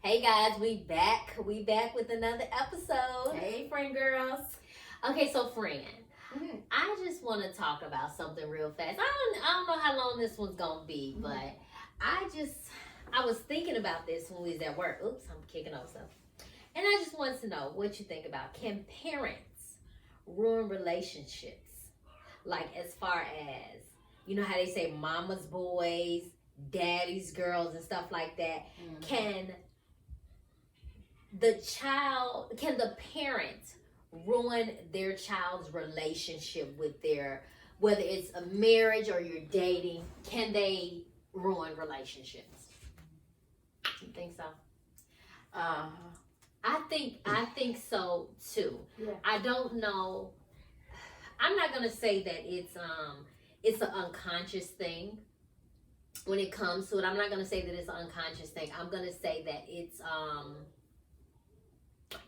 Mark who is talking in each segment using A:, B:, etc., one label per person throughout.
A: Hey guys, we back. We back with another episode.
B: Hey, friend girls.
A: Okay, so friend, I just want to talk about something real fast. I don't know how long this one's gonna be, but I was thinking about this when we was at work. Oops, I'm kicking over stuff. And I just wanted to know what you think about, can parents ruin relationships? Like as far as, you know how they say mama's boys, daddy's girls and stuff like that. Can the parent ruin their child's relationship with their, whether it's a marriage or you're dating, can they ruin relationships? You think so? I think so too.
B: Yeah.
A: I don't know. I'm not gonna say that it's an unconscious thing when it comes to it. I'm not gonna say that it's an unconscious thing. I'm gonna say that it's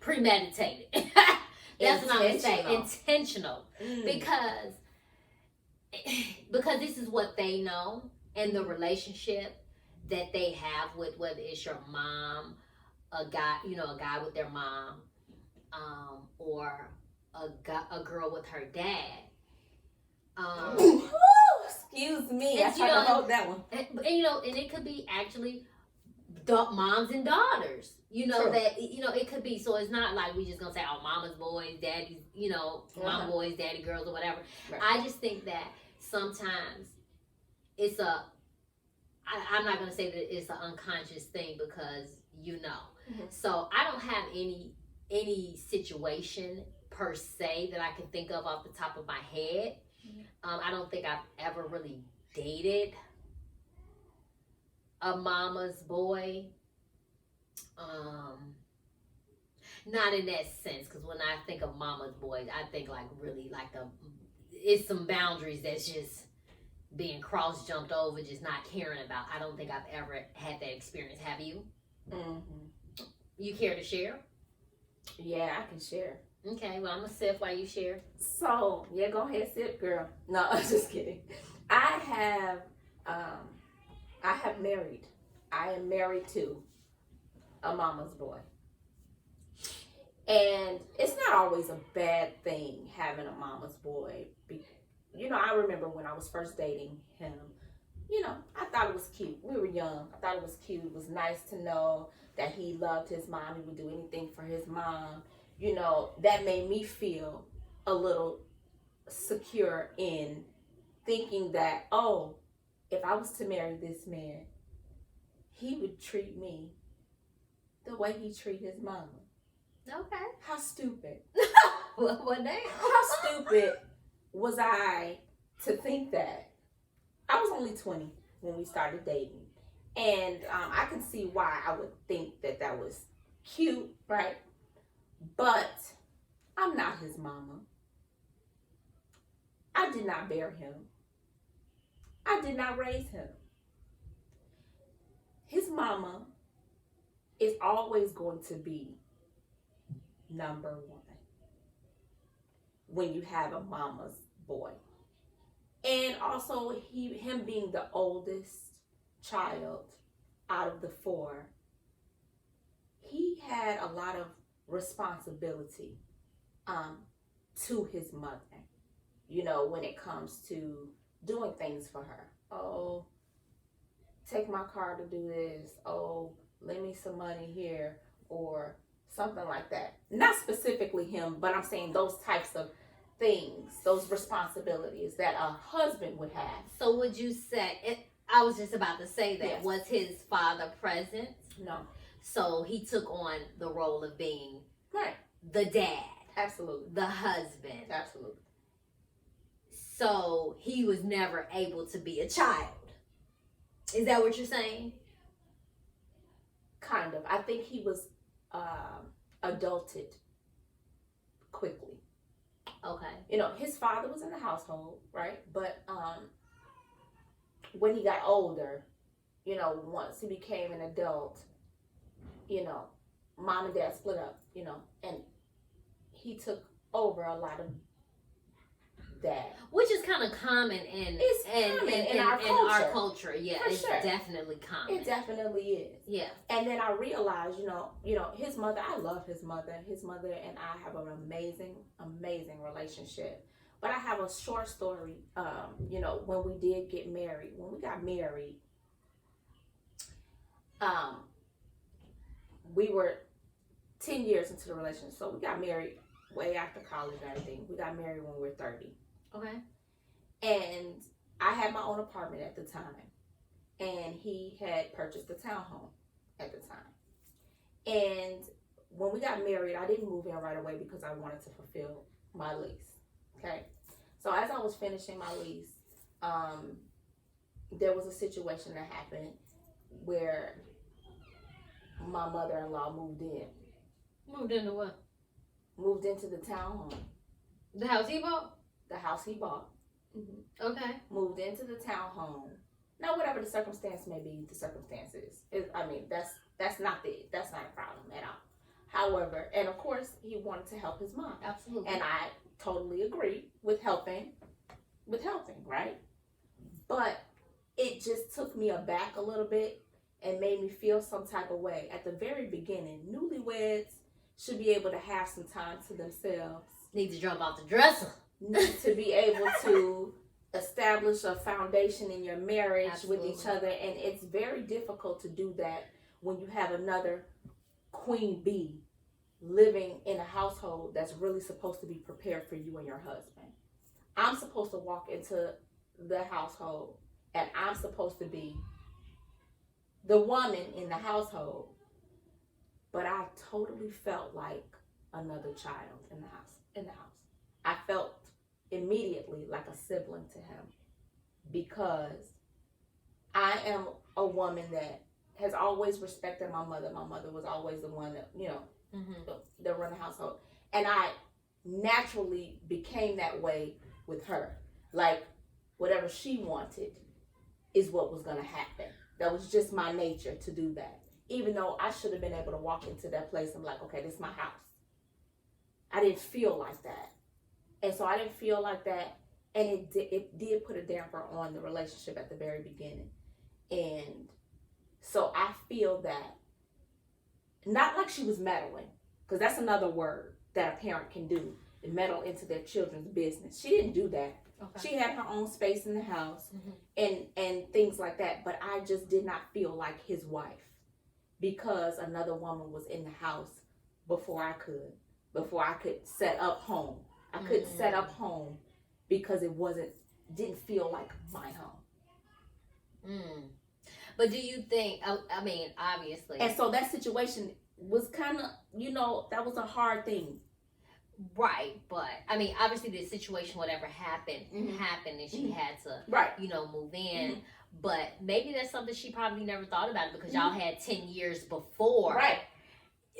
A: premeditated. That's what I'm gonna say. Intentional. Because this is what they know, and the relationship that they have with, whether it's your mom, a guy with their mom, or a girl with her dad.
B: Excuse me, I tried to hold that one.
A: And it could be actually moms and daughters.
B: True.
A: That it could be. So it's not like we just gonna say, oh, mama's boys, daddy's, mama boys, daddy girls, or whatever. Right. I just think that sometimes it's I'm not gonna say that it's an unconscious thing because So I don't have any situation per se that I can think of off the top of my head. I don't think I've ever really dated a mama's boy. Not in that sense, because when I think of mama's boys, I think like really like it's some boundaries that's just being cross jumped over, just not caring about. I don't think I've ever had that experience. Have you? You care to share?
B: Yeah, I can share.
A: Okay, well, I'm gonna sip while you share.
B: So, yeah, go ahead, sip, girl. No, I'm just kidding. I am married to a mama's boy. And it's not always a bad thing having a mama's boy. I remember when I was first dating him, I thought it was cute. We were young. I thought it was cute. It was nice to know that he loved his mom. He would do anything for his mom. That made me feel a little secure in thinking that, oh, if I was to marry this man, he would treat me the way he treat his mama.
A: Okay.
B: How stupid.
A: What damn?
B: How stupid was I to think that? I was only 20 when we started dating. And I can see why I would think that was cute, right? But I'm not his mama. I did not bear him. I did not raise him. His mama is always going to be number one when you have a mama's boy. And also him being the oldest child out of the four, he had a lot of responsibility to his mother, when it comes to doing things for her. Oh, take my car to do this. Oh, lend me some money here, or something like that. Not specifically him, but I'm saying those types of things, those responsibilities that a husband would have.
A: So would you say, I was just about to say that, yes. Was his father present?
B: No.
A: So he took on the role of being
B: the
A: dad.
B: Absolutely.
A: The husband.
B: Absolutely.
A: So he was never able to be a child. Is that what you're saying?
B: Kind of. I think he was adulted quickly.
A: Okay.
B: His father was in the household, right? But when he got older, once he became an adult, mom and dad split up, and he took over a lot of that.
A: Which is kind of common in our culture. Yeah,
B: For
A: it's
B: sure.
A: definitely common.
B: It definitely is.
A: Yeah.
B: And then I realized, his mother, I love his mother. His mother and I have an amazing, amazing relationship. But I have a short story, when we did get married. When we got married, we were 10 years into the relationship. So we got married way after college and everything. We got married when we were 30.
A: Okay.
B: And I had my own apartment at the time. And he had purchased a townhome at the time. And when we got married, I didn't move in right away because I wanted to fulfill my lease. Okay. So as I was finishing my lease, there was a situation that happened where my mother-in-law moved in.
A: Moved into what?
B: Moved into the townhome.
A: The house he bought?
B: The house he bought. Mm-hmm.
A: Okay.
B: Moved into the townhome. Now, whatever the circumstance may be, the circumstances. That's not a problem at all. However, and of course, he wanted to help his mom.
A: Absolutely.
B: And I totally agree with helping, right? But it just took me aback a little bit and made me feel some type of way. At the very beginning, newlyweds should be able to have some time to themselves.
A: Need to jump off the dresser.
B: Need to be able to establish a foundation in your marriage
A: Absolutely.
B: with each other. And it's very difficult to do that when you have another queen bee living in a household that's really supposed to be prepared for you and your husband. I'm supposed to walk into the household and I'm supposed to be the woman in the household, but I totally felt like another child in the house. I felt immediately like a sibling to him because I am a woman that has always respected my mother. My mother was always the one that, that run the household. And I naturally became that way with her. Like, whatever she wanted is what was going to happen. That was just my nature to do that. Even though I should have been able to walk into that place and be like, okay, this is my house. I didn't feel like that. And so I didn't feel like that. And it did put a damper on the relationship at the very beginning. And so I feel that, not like she was meddling, because that's another word that a parent can do, meddle into their children's business. She didn't do that. Okay. She had her own space in the house and things like that. But I just did not feel like his wife because another woman was in the house before I could set up home. I couldn't set up home because it didn't feel like my home.
A: But do you think, I mean, obviously.
B: And so that situation was kind of, that was a hard thing.
A: Right, but I mean, obviously the situation, whatever happened, happened, and she had to, move in. But maybe that's something she probably never thought about because y'all had 10 years before.
B: Right.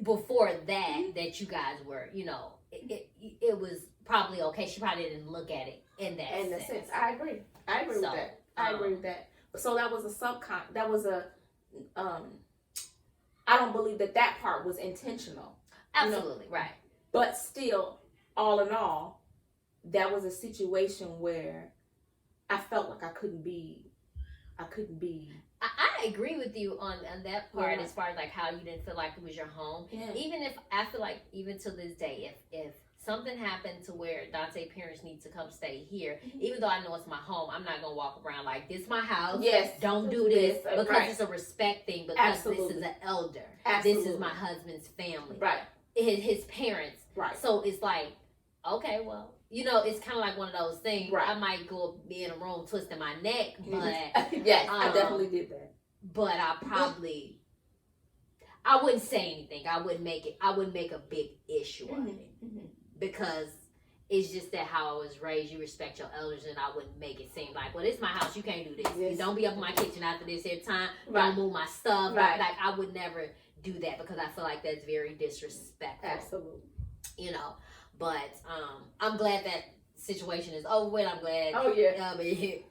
A: Before that you guys were, it was probably okay. She probably didn't look at it in that sense.
B: I agree with that. I agree with that. So that was I don't believe that part was intentional.
A: Absolutely, right.
B: But still, all in all, that was a situation where I felt like I couldn't be.
A: I agree with you on that part as far as like how you didn't feel like it was your home. Yeah. Even if I feel like even to this day, if something happened to where Dante's parents need to come stay here, even though I know it's my home, I'm not gonna walk around like this is my house.
B: Yes,
A: don't do this because it's a respect thing. Because this is an elder.
B: Absolutely.
A: This is my husband's family.
B: Right.
A: His parents.
B: Right.
A: So it's like, okay, well, it's kind of like one of those things. Right. I might go be in a room twisting my neck, but
B: yes, I definitely did that.
A: But I wouldn't say anything. I wouldn't make a big issue of it because it's just that how I was raised. You respect your elders, and I wouldn't make it seem like, well, this is my house. You can't do this. Yes. Don't be up in my kitchen after this every time. Right. Don't move my stuff. Right. Like I would never do that because I feel like that's very disrespectful.
B: Absolutely.
A: But I'm glad that situation is over with. I'm glad.
B: Oh yeah.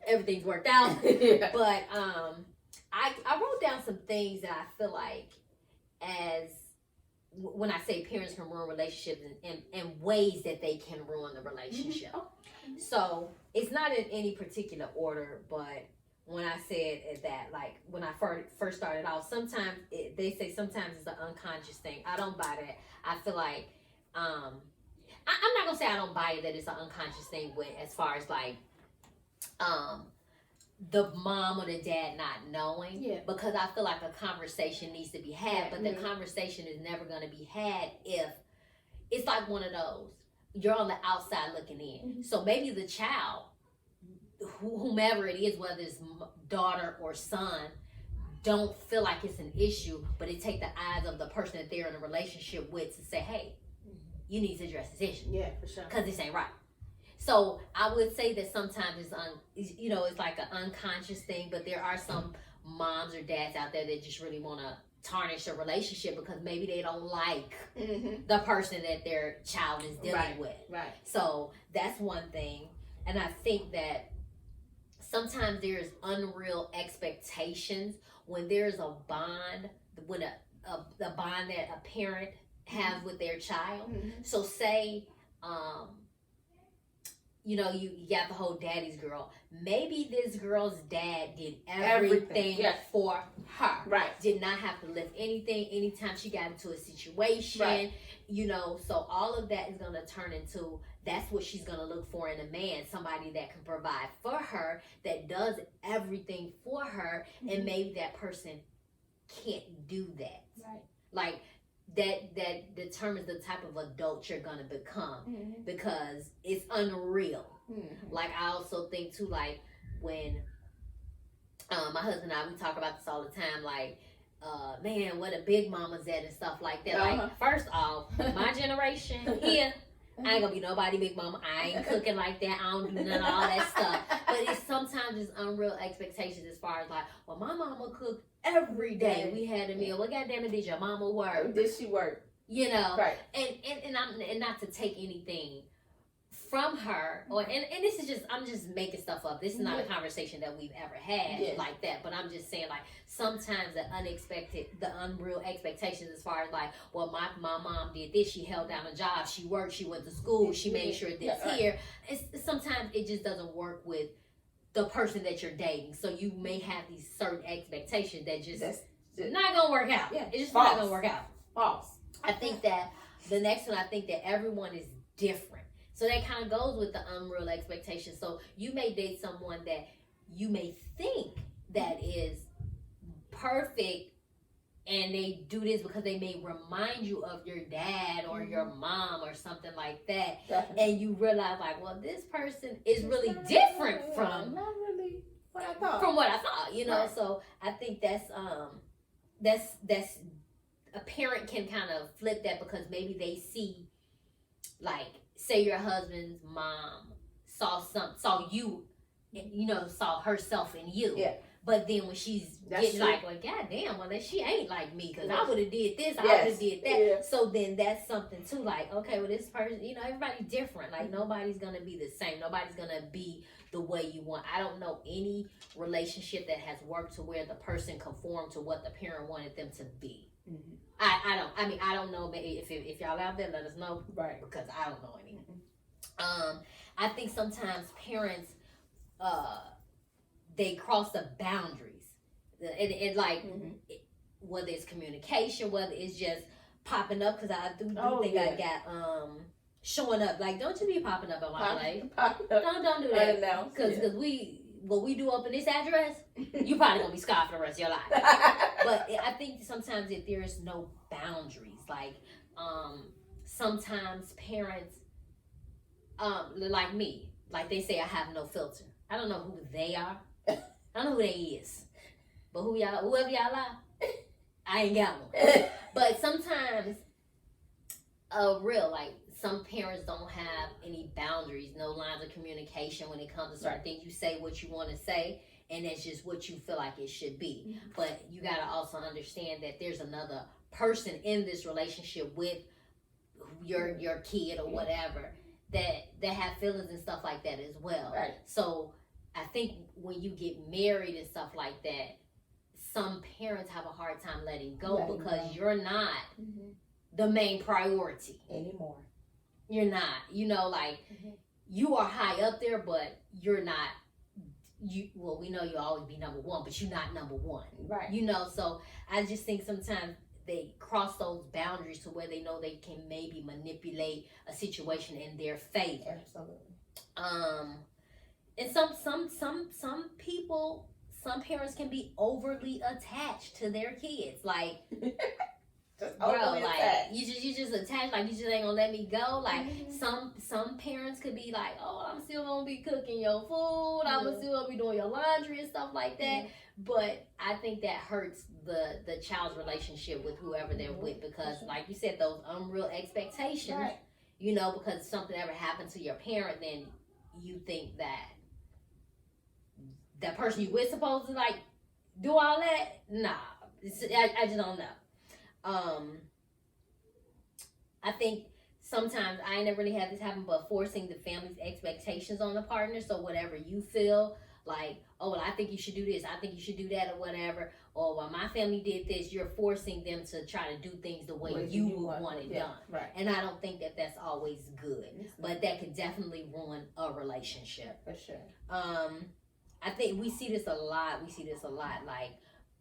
A: Everything's worked out.
B: Yeah.
A: But I wrote down some things that I feel like as when I say parents can ruin relationships in ways that they can ruin the relationship.
B: Mm-hmm.
A: So it's not in any particular order, but when I said that, like when I first started off, sometimes they say sometimes it's an unconscious thing. I don't buy that. I feel like I'm not gonna say I don't buy it that it's an unconscious thing with as far as like the mom or the dad not knowing, because I feel like a conversation needs to be had, but the conversation is never going to be had if it's like one of those, you're on the outside looking in. So maybe the child, whomever it is, whether it's daughter or son, don't feel like it's an issue, but it take the eyes of the person that they're in a relationship with to say, hey, you need to address this issue.
B: Yeah, for sure.
A: Because this ain't right. So I would say that sometimes it's like an unconscious thing, but there are some moms or dads out there that just really want to tarnish a relationship because maybe they don't like the person that their child is dealing with.
B: Right.
A: So that's one thing. And I think that sometimes there's unreal expectations when there's a bond, when a bond that a parent has with their child. So say, you got the whole daddy's girl. Maybe this girl's dad did everything for her.
B: Right.
A: Did not have to lift anything anytime she got into a situation.
B: Right.
A: So all of that is going to turn into, that's what she's going to look for in a man. Somebody that can provide for her, that does everything for her. And maybe that person can't do that.
B: Right.
A: Like, that determines the type of adult you're gonna become because it's unreal. Like I also think too, like when my husband and I, we talk about this all the time, like man, what a big mama's at and stuff like that. Like first off, my generation here, I ain't gonna be nobody big mama. I ain't cooking like that. I don't do none of all that stuff. But sometimes it's unreal expectations as far as like, well, my mama cooked every day. We had a meal. Well, goddamn it, did your mama work?
B: Did she work?
A: Right. And not to take anything from her, and this is just, I'm just making stuff up. This is not a conversation that we've ever had like that. But I'm just saying, like, sometimes the unreal expectations as far as like, well, my mom did this. She held down a job. She worked. She went to school. She made sure this here. Sometimes it just doesn't work with the person that you're dating. So you may have these certain expectations that just not gonna work out. It's just not gonna work out.
B: False.
A: I think that the next one, I think that everyone is different. So that kind of goes with the unreal expectations. So you may date someone that you may think that is perfect, and they do this because they may remind you of your dad or your mom or something like that.
B: Definitely.
A: And you realize, like, well, this person is really different from
B: not really what I thought.
A: From what I thought, Right. So I think that's a parent can kind of flip that because maybe they see, like, say your husband's mom saw you, saw herself in you. Yeah. But then when she's getting like, well, goddamn, well, she ain't like me because I would have did this, I would have did that. Yeah. So then that's something too, like, okay, well, this person, everybody's different. Like, nobody's going to be the same. Nobody's going to be the way you want. I don't know any relationship that has worked to where the person conformed to what the parent wanted them to be. I don't know. Maybe if y'all out there, let us know. Right. Because I don't know any. I think sometimes parents, they cross the boundaries. And like, whether it's communication, whether it's just popping up, because I do think I got showing up. Like, don't you be popping up at my place. Don't do that. Because what we do up in this address, you probably gonna be scarred for the rest of your life. But I think sometimes if there's no boundaries, like sometimes parents, like me, like they say I have no filter. I don't know who they are. I don't know who they is. But whoever y'all are, I ain't got one. But sometimes some parents don't have any boundaries, no lines of communication when it comes to certain things. You say what you want to say, and that's just what you feel like it should be. But you got to also understand that there's another person in this relationship with your kid or whatever that have feelings and stuff like that as well. Right. So I think when you get married and stuff like that, some parents have a hard time letting go because you're not the main priority
B: anymore.
A: You're not. You know, like you are high up there, but you're not. Well, we know you'll always be number one, but you're not number one.
B: Right.
A: You know, so I just think sometimes they cross those boundaries to where they know they can maybe manipulate a situation in their favor.
B: Absolutely.
A: And some people, some parents can be overly attached to their kids. Like, bro, like you just attached, like you just ain't gonna let me go. Like some parents could be like, oh, I'm still gonna be cooking your food, I'm still gonna be doing your laundry and stuff like that. But I think that hurts the child's relationship with whoever they're with, because like you said, those unreal expectations, you know, because if something ever happened to your parent, then you think that that person you with supposed to like do all that. Nah, I just don't know. I think sometimes I ain't never really had this happen, but forcing the family's expectations on the partner. So whatever you feel like, oh, well, I think you should do this, I think you should do that, or whatever. Or well, my family did this, you're forcing them to try to do things the way you would want it done. Right. And I don't think that that's always good, but that could definitely ruin a relationship.
B: For sure.
A: I think we see this a lot, like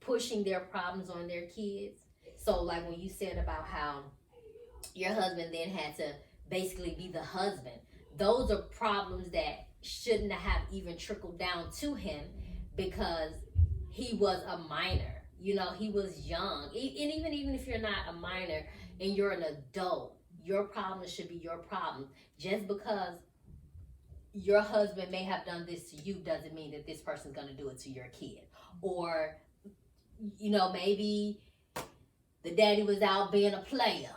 A: pushing their problems on their kids. So like when you said about how your husband then had to basically be the husband, those are problems that shouldn't have even trickled down to him, because he was a minor. You know, he was young. And even if you're not a minor and you're an adult, your problem should be your problem. Just because your husband may have done this to you doesn't mean that this person's going to do it to your kid. Or, you know, maybe the daddy was out being a player.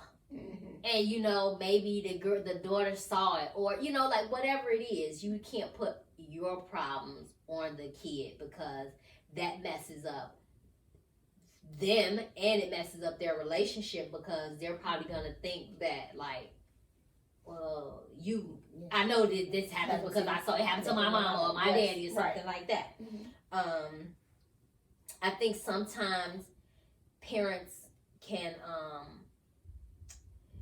A: And, you know, maybe the daughter saw it, or, you know, like whatever it is, you can't put your problems on the kid, because that messes up them and it messes up their relationship, because they're probably going to think that, like, well, I know that this happened because I saw it happen to my mom or my daddy or something like that. I think sometimes parents can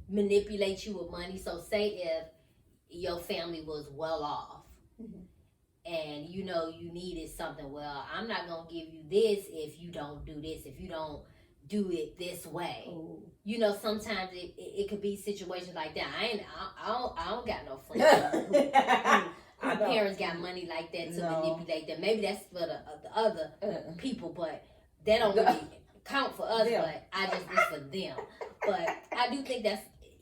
A: manipulate you with money. So say if your family was well off and you know you needed something, well, I'm not gonna give you this if you don't do this, if you don't do it this way. You know, sometimes it could be situations like that. I don't got no friends who parents got money like that to manipulate them. Maybe that's for the other people, but they don't really count for us. But I just it's for them. But I do think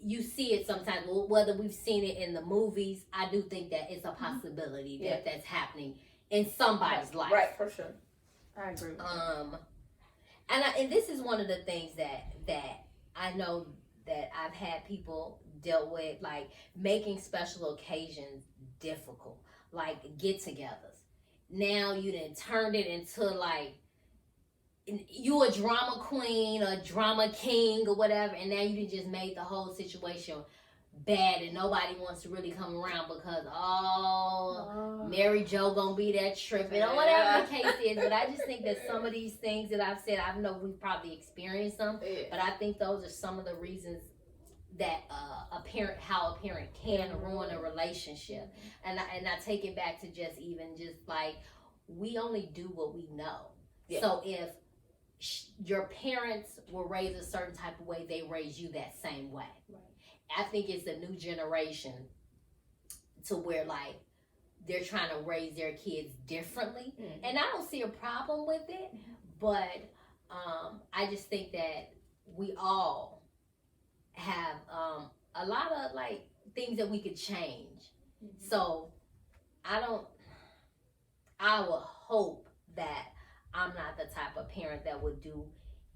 A: you see it sometimes, whether we've seen it in the movies. I do think that it's a possibility that that's happening in somebody's life.
B: Right, for sure. I agree with
A: and this is one of the things that I know that I've had people deal with, like making special occasions difficult, like get-togethers. Now you done turned it into like you a drama queen or drama king or whatever, and now you just made the whole situation bad and nobody wants to really come around because Mary Jo gonna be there tripping or whatever the case is. But I just think that some of these things that I've said, I know we've probably experienced them, but I think those are some of the reasons that how a parent can ruin a relationship. And I take it back to just like, we only do what we know. So if your parents were raised a certain type of way, they raise you that same way. I think it's a new generation to where like they're trying to raise their kids differently, and I don't see a problem with it, but I just think that we all have a lot of like things that we could change. So I would hope that I'm not the type of parent that would do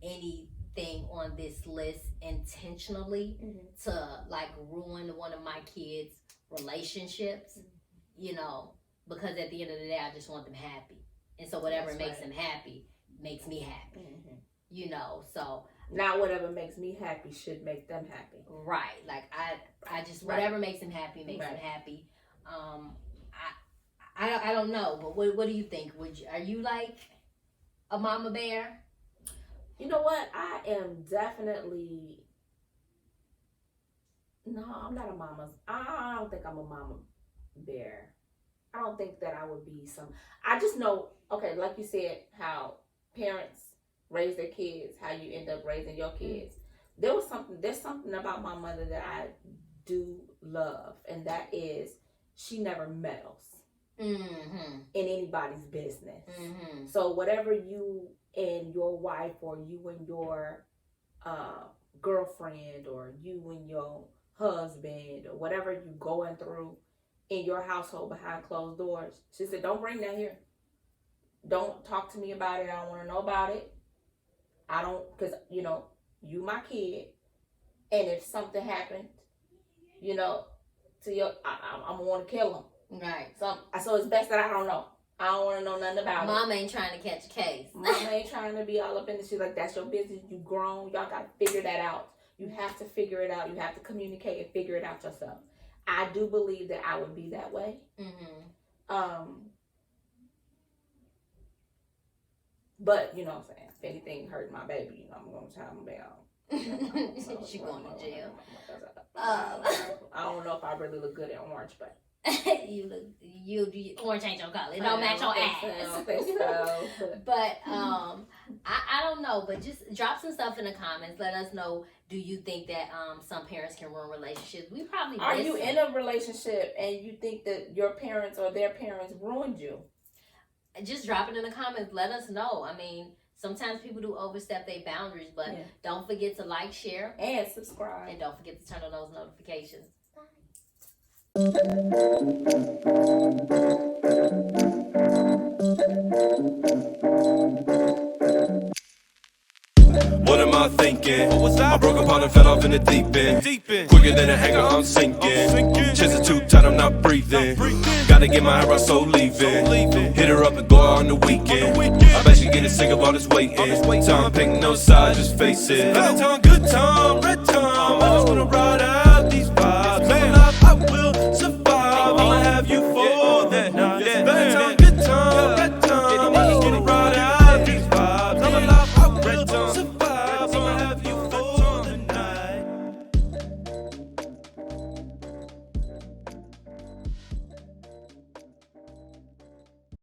A: anything on this list intentionally to like ruin one of my kids' relationships, you know, because at the end of the day, I just want them happy. And so whatever makes them happy makes me happy, you know, so.
B: Not whatever makes me happy should make them happy.
A: Right. Like I just, whatever makes them happy makes them happy. I don't know, but what do you think? Are you like a mama bear?
B: You know what? I am definitely No, I'm not a mama's. I don't think I'm a mama bear. I don't think that I would be some. I just know, okay, like you said, how parents raise their kids, how you end up raising your kids. There's something about my mother that I do love, and that is she never meddles in anybody's business. So whatever you and your wife, or you and your girlfriend, or you and your husband, or whatever you going through in your household behind closed doors, she said, don't bring that here. Don't talk to me about it. I don't want to know about it. I don't, because you my kid, and if something happened, to your, I'm gonna want to kill him.
A: Right.
B: So it's best that I don't know. I don't want to know nothing about it.
A: Mama ain't trying to catch a case.
B: Mama ain't trying to be all up in the shit. Like, that's your business. You grown. Y'all got to figure that out. You have to figure it out. You have to communicate and figure it out yourself. I do believe that I would be that way. But you know what I'm saying. If anything hurt my baby, I'm gonna tell him about.
A: She going to jail.
B: I don't know if I really look good in orange, but
A: you orange ain't your color. It don't match your ass.
B: I don't think so.
A: But I don't know. But just drop some stuff in the comments. Let us know. Do you think that some parents can ruin relationships? We probably
B: are you in a relationship and you think that your parents or their parents ruined you?
A: Just drop it in the comments. Let us know. I mean, sometimes people do overstep their boundaries, but don't forget to like, share,
B: and subscribe.
A: And don't forget to turn on those notifications.
C: What am I thinking? I broke apart and fell off in the deep end. Quicker than a hanger, I'm sinking. Chest is too tight, I'm not breathing. Gotta get my hair out, so leaving. Hit her up and go out on the weekend. I bet she getting sick of all this waiting. Time picking no side, just face it. Good time,